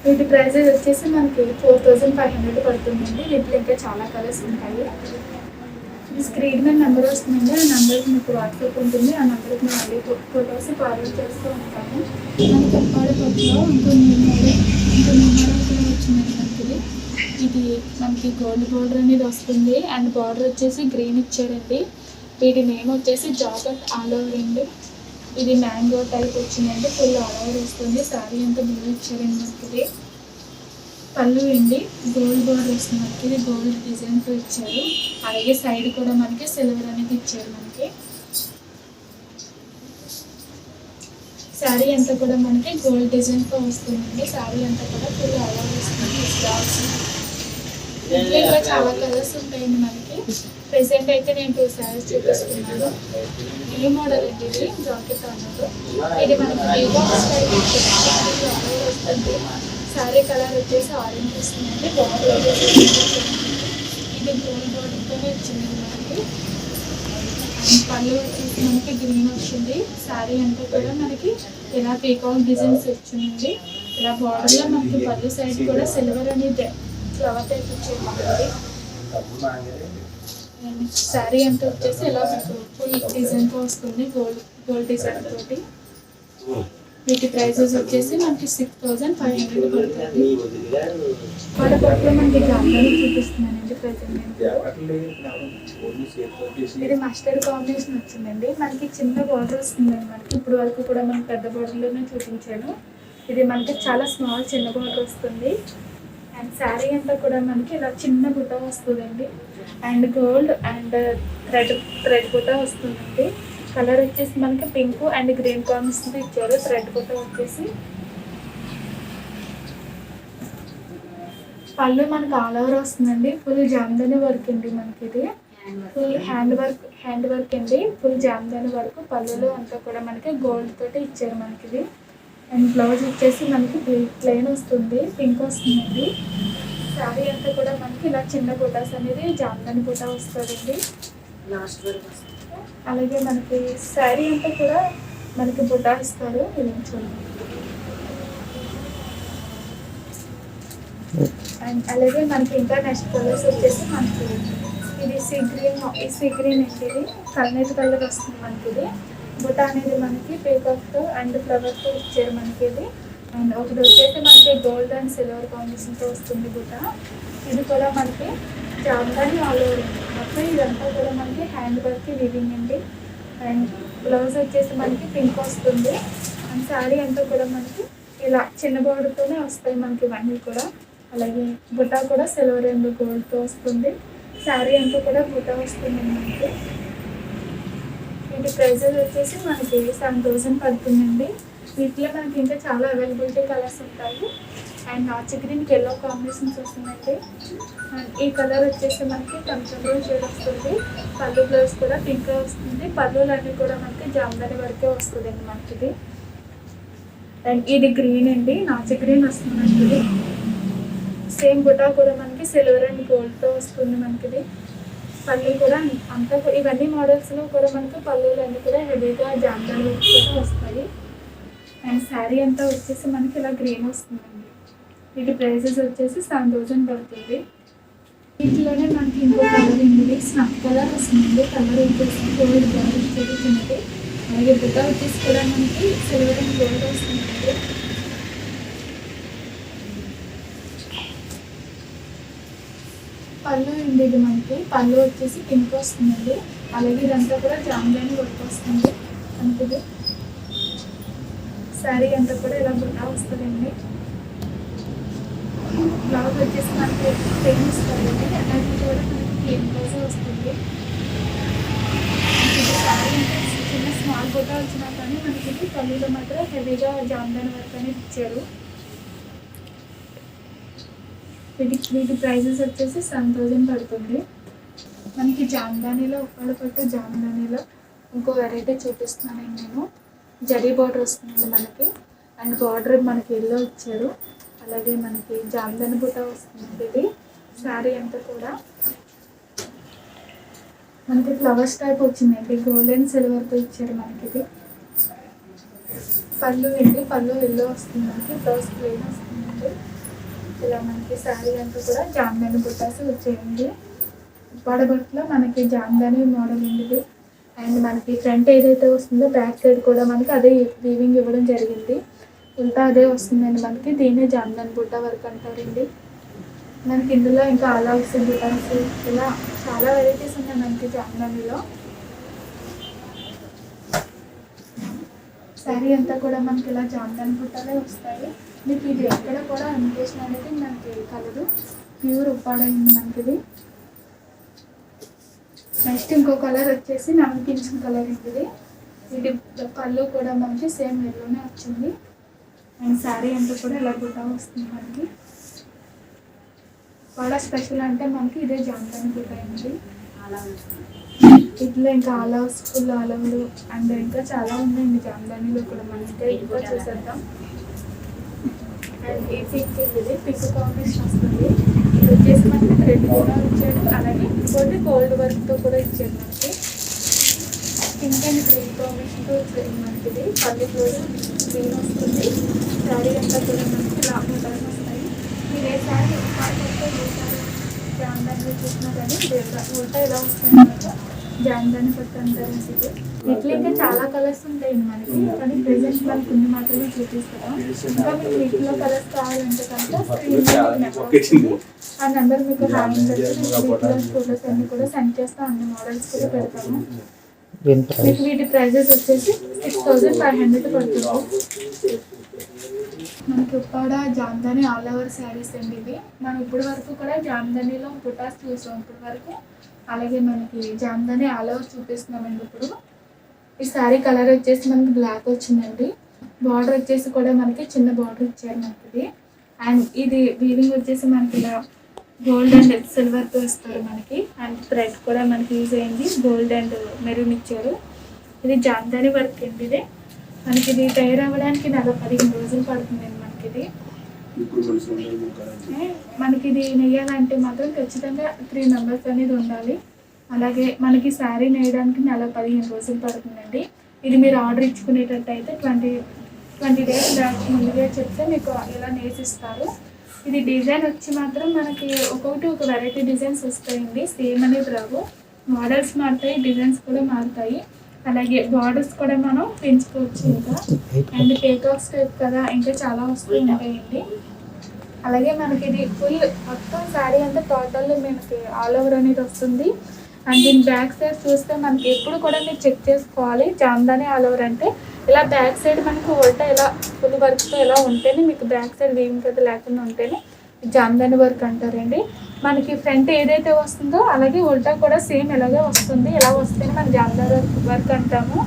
వీటి ప్రైజెస్ వచ్చేసి మనకి 4500 పడుతుందండి. వీటిలో ఇంకా చాలా కలర్స్ ఉంటాయి. ఈ స్క్రీన్ మీద నెంబర్ వస్తుందండి. ఆ నెంబర్కి మీకు వాట్సాప్ ఉంటుంది. ఆ నెంబర్కి మేము మళ్ళీ ఫొటోస్ ఫార్వర్డ్ చేస్తూ ఉంటాము. మన తప్పాడపట్లో ఇంకో న్యూ మోడల్ కూడా వచ్చిందండి మనకి. ఇది మనకి గోల్డ్ బార్డర్ అనేది వస్తుంది. అండ్ బార్డర్ వచ్చేసి గ్రీన్ ఇచ్చారండి. వీటి నేమ్ వచ్చేసి జాకెట్ ఆల్ ఓవర్ అండి. ఇది మ్యాంగో టైప్ వచ్చిందండి. ఫుల్ ఆల్ ఓవర్ వస్తుంది. శారీ అంతా బ్లూ ఇచ్చారండి మనకి. పళ్ళు అండి గోల్డ్ బార్డర్ వస్తుంది మనకి. ఇది గోల్డ్ డిజైన్తో ఇచ్చారు. అలాగే సైడ్ కూడా మనకి సిల్వర్ అనేది ఇచ్చారు మనకి. శారీ అంతా కూడా మనకి గోల్డ్ డిజైన్తో వస్తుందండి. శారీ అంతా కూడా ఫుల్ ఆల్ ఓవర్ వస్తుంది. ఇంకా చాలా కలర్స్ ఉంటాయండి మనకి. ప్రెసెంట్ అయితే నేను 2 శారీస్ చూపిస్తున్నాను. ఈ మోడల్ అండి ఇది జాకెట్ అన్నది. ఇది మనకి పీకాక్ స్టైల్ వస్తుంది. శారీ కలర్ వచ్చేసి ఆరెంజ్ వస్తుందండి. బార్డర్ వచ్చేసి ఇది గోల్డ్ బార్డర్తోనే వచ్చింది మనకి. పళ్ళు వచ్చేసి మనకి గ్రీన్ వస్తుంది. శారీ అంతా కూడా మనకి ఇలా పీకాక్ డిజైన్స్ వచ్చిందండి. ఇలా బార్డర్లో మనకి పళ్ళు సైడ్ కూడా సిల్వర్ అనేది ఫ్లవర్ టైప్ వచ్చేది మనకి. శారీ అంతా వచ్చేసి ఇలా మీకు ఫుల్ డిజైన్తో వస్తుంది. గోల్డ్ డిజైన్ తోటి. వీటి ప్రైజెస్ వచ్చేసి మనకి 6500 పడుతుంది. పడపట్లో మనకి జామ్దాని చూపిస్తున్నానండి ప్రజెంట్. ఇది మస్టర్డ్ కాంబినేషన్ వచ్చిందండి. మనకి చిన్న బార్డర్ వస్తుందండి మనకి. ఇప్పుడు వరకు కూడా మనం పెద్ద బార్డర్లోనే చూపించాను. ఇది మనకి చాలా స్మాల్ చిన్న బార్డర్ వస్తుంది. అండ్ శారీ అంతా కూడా మనకి ఇలా చిన్న బుట్ట వస్తుందండి. అండ్ గోల్డ్ అండ్ థ్రెడ్ బుట్ట వస్తుందండి. కలర్ వచ్చేసి మనకి పింక్ అండ్ గ్రీన్ కాంబినేషన్ ఇచ్చారు. థ్రెడ్ బుట్ట వచ్చేసి పళ్ళు మనకి ఆల్ ఓవర్ వస్తుందండి. ఫుల్ జామ్దాని వర్క్ అండి మనకి. ఇది ఫుల్ హ్యాండ్ వర్క్ అండి. Full Jamdani work. పళ్ళులో అంతా కూడా మనకి గోల్డ్ తోటి ఇచ్చారు మనకి. ఇది అండ్ బ్లౌజ్ వచ్చేసి మనకి ప్లెయిన్ వస్తుంది. పింక్ వస్తుందండి. శారీ అంతా కూడా మనకి ఇలా చిన్న బుటాస్ అనేది జామ్దాని బుటా వస్తుందండి. లాస్ట్ వరకు వస్తుంది. అలాగే మనకి శారీ అంతా కూడా మనకి బుటా ఇస్తారు. ఇది చూడండి. అండ్ అలాగే మనకి ఇంకా నెక్స్ట్ కలర్స్ వచ్చేసి మనకి ఇది సీ గ్రీన్ అండి. ఇది కల్నేట్ కలర్ వస్తుంది మనకి. ఇది బుటా అనేది మనకి పీకాక్తో అండ్ ఫ్లవర్తో ఇచ్చారు మనకి. ఇది అండ్ ఒకటి వచ్చేసి మనకి గోల్డ్ అండ్ సిల్వర్ కాంబినేషన్తో వస్తుంది బుటా. ఇది కూడా మనకి జామ్దాని ఆల్ ఓవర్ అండి. మొత్తం ఇదంతా కూడా మనకి హ్యాండ్ వర్క్ వీవింగ్ అండి. అండ్ బ్లౌజ్ వచ్చేసి మనకి పింక్ వస్తుంది. అండ్ శారీ అంతా కూడా మనకి ఇలా చిన్న బార్డర్తోనే వస్తాయి మనకి ఇవన్నీ కూడా. అలాగే బుట్ట కూడా సిల్వర్ అండ్ గోల్డ్తో వస్తుంది. శారీ అంతా కూడా బుట్ట వస్తుంది మనకి. వీటి ప్రైజెస్ వచ్చేసి మనకి 7,000 పడుతుందండి. వీటిలో మనకి ఇంకా చాలా అవైలబిలిటీ కలర్స్ ఉంటాయి. అండ్ నాచు గ్రీన్కి ఎల్లో కాంబినేషన్స్ వస్తుందండి. అండ్ ఈ కలర్ వచ్చేసి మనకి కనకాంబరం షేడ్ వస్తుంది. పళ్ళు బ్లౌజ్ కూడా పింక్ వస్తుంది. పళ్ళులు అన్నీ కూడా మనకి జామ్దాని వరకే వస్తుందండి మనకి. అండ్ ఇది గ్రీన్ అండి, నాచు గ్రీన్ వస్తుందండి. సేమ్ బుటా కూడా మనకి సిల్వర్ అండ్ గోల్డ్తో వస్తుంది మనకి. పళ్ళు కూడా అంతా ఇవన్నీ మోడల్స్లో కూడా మనకి పళ్ళులు అన్నీ కూడా హెవీగా జామ్దాని వర్క్ కూడా వస్తాయి. అండ్ శారీ అంతా వచ్చేసి మనకి ఇలా గ్రీన్ వస్తుందండి. వీటి ప్రైసెస్ వచ్చేసి 7,000 పడుతుంది. వీటిలోనే మనకి ఇంకో కలర్ ఉంది, స్నఫ్ కలర్ వస్తుందండి. కలర్ వచ్చేసి గోల్డ్ కలర్ వచ్చేసింది. అలాగే బుట్ట వచ్చేసి కూడా మనకి సిల్వర్ అండ్ గోల్డ్ వస్తుందండి. పళ్ళు ఉంది, ఇది మనకి పళ్ళు వచ్చేసి పింక్ వస్తుందండి. అలాగే ఇదంతా కూడా జామ్దాని వర్క్ వస్తుంది మనకి. శారీ అంతా కూడా ఇలా బుట్ట వస్తుందండి. బ్లౌజ్ వచ్చేసి మనకి ప్లెయిన్ వస్తుందండి. అలాగే కూడా మనకి ప్లెయిన్ బ్లౌజ్ వస్తుంది. శారీ అంటే చిన్న స్మాల్ బుట్ట వచ్చినా కానీ మనకి పళ్ళులో మాత్రం హెవీగా జామ్దాని వర్క్ అనేది ఇచ్చారు. వీటి ప్రైజెస్ వచ్చేసి 7,000 పడుతుంది. మనకి జామ్దానీలో ఉప్పాడ పట్టు జామ్దానీలో ఇంకో వెరైటీ చూపిస్తున్నానండి నేను. జరీ బార్డర్ వస్తుంది మనకి. అండ్ బార్డర్ మనకి ఎల్లో ఇచ్చారు. అలాగే మనకి జామ్దాని బుట్ట వస్తుంది. ఇది శారీ అంతా కూడా మనకి ఫ్లవర్స్ టైప్ వచ్చిందండి. గోల్డ్ అండ్ సిల్వర్తో ఇచ్చారు మనకి. పళ్ళు అండి, పళ్ళు ఎల్లో వస్తుంది మనకి. బ్లౌజ్ ప్లెయిన్ వస్తుందండి. ఇలా మనకి శారీ అంతా కూడా జామ్దాని బుట్టాసి వచ్చేయండి. ఉప్పాడబట్లో మనకి జామ్దాని మోడల్ ఉంది. అండ్ మనకి ఫ్రంట్ ఏదైతే వస్తుందో బ్యాక్ సైడ్ కూడా మనకి అదే వీవింగ్ ఇవ్వడం జరిగింది. ఉల్టా అదే వస్తుందండి మనకి. దీన్నే జామ్దాని బుట్ట వర్క్ అంటారండి. మనకి ఇందులో ఇంకా అలాక్స్ బుటాస్ ఇలా చాలా వెరైటీస్ ఉన్నాయి మనకి జామ్దానిలో. శారీ అంతా కూడా మనకి ఇలా జామ్దాని బుట్టాలే వస్తాయి. మీకు ఇది ఎక్కడ కూడా ఇమిటేషన్ అనేది మనకి కలదు. ప్యూర్ ఉప్పాడ అయింది మనకి. నెక్స్ట్ ఇంకో కలర్ వచ్చేసి నమ్మకించిన కలర్ ఉంటుంది. ఇది పళ్ళు కూడా మనకి సేమ్ ఎల్లోనే వచ్చింది. అండ్ శారీ అంతా కూడా ఇలా బుట్ట వస్తుంది మనకి. చాలా స్పెషల్ అంటే మనకి ఇదే జామ్దాని బుట్ట అయింది. ఇట్లా ఇంకా ఆలవ్స్ ఫుల్ ఆలవులు అండ్ ఇంకా చాలా ఉన్నాయండి జామ్దానీలో కూడా. మనకి ఇంకా చూసేద్దాం. అండ్ ఈ పింక్ ఇది పింక్ కాంబినేషన్ వస్తుంది. ఇది వచ్చేసి మనకి థ్రెడ్ కూడా ఇచ్చాడు. అలాగే ఇంకోటి గోల్డ్ వర్క్తో కూడా ఇచ్చాడు మనకి. పింక్ అండ్ గ్రీన్ కాంబినేషన్తో వచ్చేది మనకి. పల్లి ఫ్లోర్ గ్రీన్ వస్తుంది. శారీ అంతా కూడా మనకి లాంగ్ బటన్స్ వస్తాయి. మీరు ఏ శారీ ఏ శారీ జామ్దానిలో చూసినా కానీ ఉల్టా ఇలా వస్తుంది అనమాట. జామ్దాని పట్టు అంటారు ఇది. ఇట్లా ఇంకా చాలా కలర్స్ ఉంటాయండి మనకి. కానీ ప్రెజెంట్ మనకి కొన్ని మాత్రమే చూపిస్తాం. ఇంకా మీకు వీటిలో కలర్స్ కావాలంటే కనుక స్క్రీన్ ఆ నెంబర్ మీకు హ్యాండ్ ఫోటోస్ అన్ని కూడా సెండ్ చేస్తాం. అన్ని మోడల్స్ కూడా పెడతాము. మీకు వీటి ప్రైజెస్ వచ్చేసి 6,500 పడుతుంది. మనకి ఉప్పాడ జామ్దాని ఆల్ ఓవర్ శారీస్ అండి ఇవి. మనం ఇప్పటి వరకు కూడా జామ్దానిలో బుటాస్ చూసాం ఇప్పటి వరకు. అలాగే మనకి జామ్దాని ఆల్ ఓవర్ చూపిస్తున్నామండి ఇప్పుడు. ఈ శారీ కలర్ వచ్చేసి మనకి బ్లాక్ వచ్చిందండి. బార్డర్ వచ్చేసి కూడా మనకి చిన్న బార్డర్ ఇచ్చారు మనకి. అండ్ ఇది వీవింగ్ వచ్చేసి మనకి ఇలా గోల్డ్ అండ్ సిల్వర్తో ఇస్తారు మనకి. అండ్ థ్రెడ్ కూడా మనకి యూజ్ అయింది. గోల్డ్ అండ్ మెరూన్ ఇచ్చారు. ఇది జామ్దాని వర్క్ అండి. ఇది మనకి ఇది తయారు అవ్వడానికి 15 రోజులు పడుతుందండి మనకి. ఇది మనకి ఇది నెయ్యాలంటే మాత్రం ఖచ్చితంగా 3 మెంబర్స్ అనేది ఉండాలి. అలాగే మనకి శారీ నేయడానికి 15 రోజులు పడుతుందండి. ఇది మీరు ఆర్డర్ ఇచ్చుకునేటట్టు అయితే 20 డేస్ బ్యాక్ ముందుగా చెప్తే మీకు ఇలా నేసిస్తారు. ఇది డిజైన్ వచ్చి మాత్రం మనకి ఒక్కొక్కటి ఒక వెరైటీ డిజైన్స్ వస్తాయండి. సేమ్ అనేది రావు. మోడల్స్ మారుతాయి, డిజైన్స్ కూడా మారుతాయి. అలాగే బార్డర్స్ కూడా మనం పెంచుకోవచ్చు ఇంకా. అండ్ పేకాక్స్ టైప్ కదా ఇంకా చాలా వస్తూ ఉంటాయండి. అలాగే మనకి ఇది ఫుల్ మొత్తం శారీ అంతా టోటల్ మనకి ఆల్ ఓవర్ అనేది వస్తుంది. అండ్ దీని బ్యాక్ సైడ్ చూస్తే మనకి ఎప్పుడు కూడా మీరు చెక్ చేసుకోవాలి. జామ్దాని ఆల్ ఓవర్ అంటే ఇలా బ్యాక్ సైడ్ మనకి ఉల్టా ఇలా ఫుల్ వర్క్తో ఇలా ఉంటేనే మీకు బ్యాక్ సైడ్ వీవింగ్ అయితే లేకుండా ఉంటేనే జామ్దాని వర్క్ అంటారండి. మనకి ఫ్రంట్ ఏదైతే వస్తుందో అలాగే ఉల్టా కూడా సేమ్ ఇలాగే వస్తుంది. ఇలా వస్తేనే మన జామ్దాని వర్క్ అంటాము.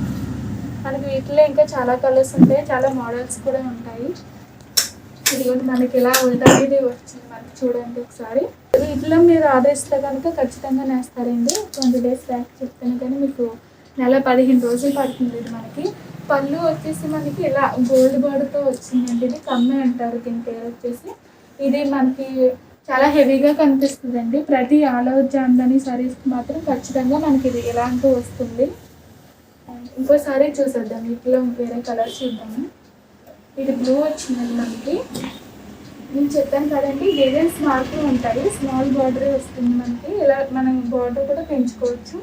మనకి వీటిలో ఇంకా చాలా కలర్స్ ఉంటాయి, చాలా మోడల్స్ కూడా ఉంటాయి. ఇదిగోండి మనకి ఇలా ఉల్టా అనేది వచ్చింది మనకి, చూడండి ఒకసారి. వీటిలో మీరు ఆర్డర్ ఇస్తే కనుక ఖచ్చితంగా నేస్తారండి. 20 డేస్ బ్యాక్ చెప్తాను కానీ మీకు నెల 15 రోజులు పడుతుంది. ఇది మనకి పళ్ళు వచ్చేసి మనకి ఇలా గోల్డ్ బార్డర్తో వచ్చిందండి. ఇది కమ్మే అంటారు దీని పేరు వచ్చేసి. ఇది మనకి చాలా హెవీగా కనిపిస్తుందండి. ప్రతి ఆల్ ఓవర్ జామ్దాని సారీస్కి మాత్రం ఖచ్చితంగా మనకి ఇది ఇలాంటి వస్తుంది. ఇంకో సారీ చూసేద్దాం, వీటిలో వేరే కలర్ చూద్దాము. ఇది బ్లూ వచ్చిందండి మనకి. నేను చెప్పాను కదండి, డిజైన్స్ మారుతూ ఉంటాయి. స్మాల్ బార్డర్ వస్తుంది మనకి. ఇలా మనం బార్డర్ కూడా పెంచుకోవచ్చు,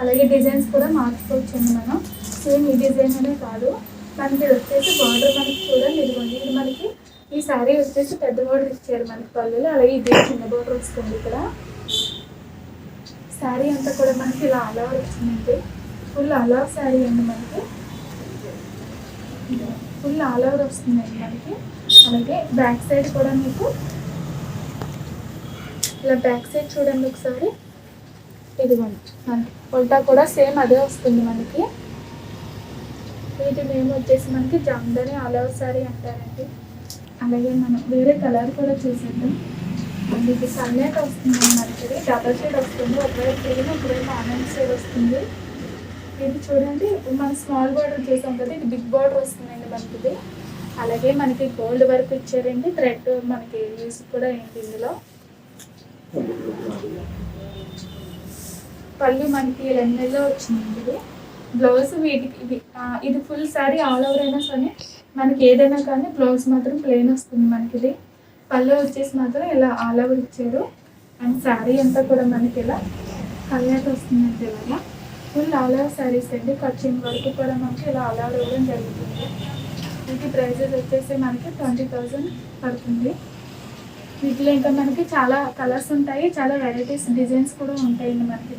అలాగే డిజైన్స్ కూడా మార్చుకోవచ్చు అండి. మనం సేమ్ ఈ డిజైన్ అనే కాదు, మనకి ఇది వచ్చేసి బార్డర్ మనకి చూడండి. ఇదిగోండి ఇది మనకి ఈ శారీ వచ్చేసి పెద్ద బార్డర్ ఇచ్చారు మనకి పళ్ళులో, అలాగే ఇది చిన్న బార్డర్ వస్తుంది ఇక్కడ. శారీ అంతా కూడా మనకి ఇలా ఆల్ ఓవర్ వచ్చిందండి. ఫుల్ ఆల్ ఓవర్ శారీ అండి మనకి, ఫుల్ ఆల్ ఓవర్ వస్తుందండి మనకి. అలాగే బ్యాక్ సైడ్ కూడా మీకు ఇలా బ్యాక్ సైడ్ చూడండి ఒకసారి. ఇదిగోండి మనకి ఉల్టా కూడా సేమ్ అదే వస్తుంది మనకి. వీటి నేమ్ వచ్చేసి మనకి జామ్దాని ఆల్ ఓవర్ శారీ అంటారండి. అలాగే మనం వేరే కలర్ కూడా చూసేద్దాం. ఇది సన్లైట్ వస్తుందండి మనకి. డబల్ షేడ్ వస్తుంది, ఒకవైపు గ్రీన్ ఒకవైపు ఆరెంజ్ షేడ్ వస్తుంది. ఇది చూడండి మనం స్మాల్ బార్డర్ చేసాం కదా, ఇది బిగ్ బార్డర్ వస్తుందండి మనకి ఇది. అలాగే మనకి గోల్డ్ వర్క్ ఇచ్చారండి, థ్రెడ్ మనకి యూస్ కూడా ఏంటి ఇందులో. పళ్ళు మనకి లెందల్లో వచ్చిందండి ఇది. బ్లౌజ్ వీటికి ఇది ఫుల్ శారీ ఆల్ ఓవర్ అయినా సరే మనకి ఏదైనా కానీ బ్లౌజ్ మాత్రం ప్లెయిన్ వస్తుంది మనకి. ఇది పళ్ళు వచ్చేసి మాత్రం ఇలా ఆల్ ఓవర్ ఇచ్చారు. అండ్ శారీ అంతా కూడా మనకి ఇలా కలర్ వస్తుందండి. ఇలాగా ఫుల్ ఆల్ ఓవర్ శారీస్ అండి. కట్టింగ్ వరకు కూడా మనకి ఇలా ఆల్ ఓవర్ ఇవ్వడం జరుగుతుంది. వీటి ప్రైజెస్ వచ్చేసి మనకి 20,000 పడుతుంది. వీటిలో ఇంకా మనకి చాలా కలర్స్ ఉంటాయి, చాలా వెరైటీస్ డిజైన్స్ కూడా ఉంటాయండి మనకి.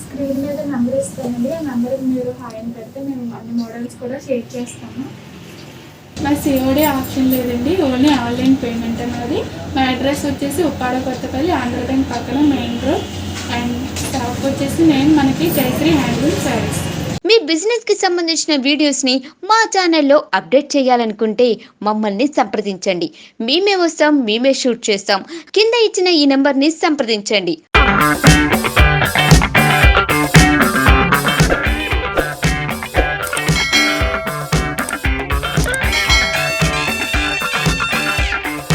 స్క్రీన్ మీద నెంబర్ ఇస్తానండి, ఆ నెంబర్కి మీరు హాయ్ అని పెడితే మేము అన్ని మోడల్స్ కూడా షేర్ చేస్తాము. మా సిఓడి ఆప్షన్ లేదండి, ఓన్లీ ఆన్లైన్ పేమెంట్ అనేది. మా అడ్రస్ వచ్చేసి ఉప్పాడ కొత్తపల్లి, ఆంధ్ర బ్యాంక్ పక్కన మెయిన్ రోడ్. అండ్ షాప్ వచ్చేసి నేను మనకి జైశ్రీ హ్యాండ్లూమ్ శారీస్. మీ బిజినెస్ కి సంబంధించిన వీడియోస్ ని మా ఛానల్లో అప్డేట్ చేయాలనుకుంటే మమ్మల్ని సంప్రదించండి. మేమే వస్తాం, మేమే షూట్ చేస్తాం. కింద ఇచ్చిన ఈ నెంబర్ ని సంప్రదించండి.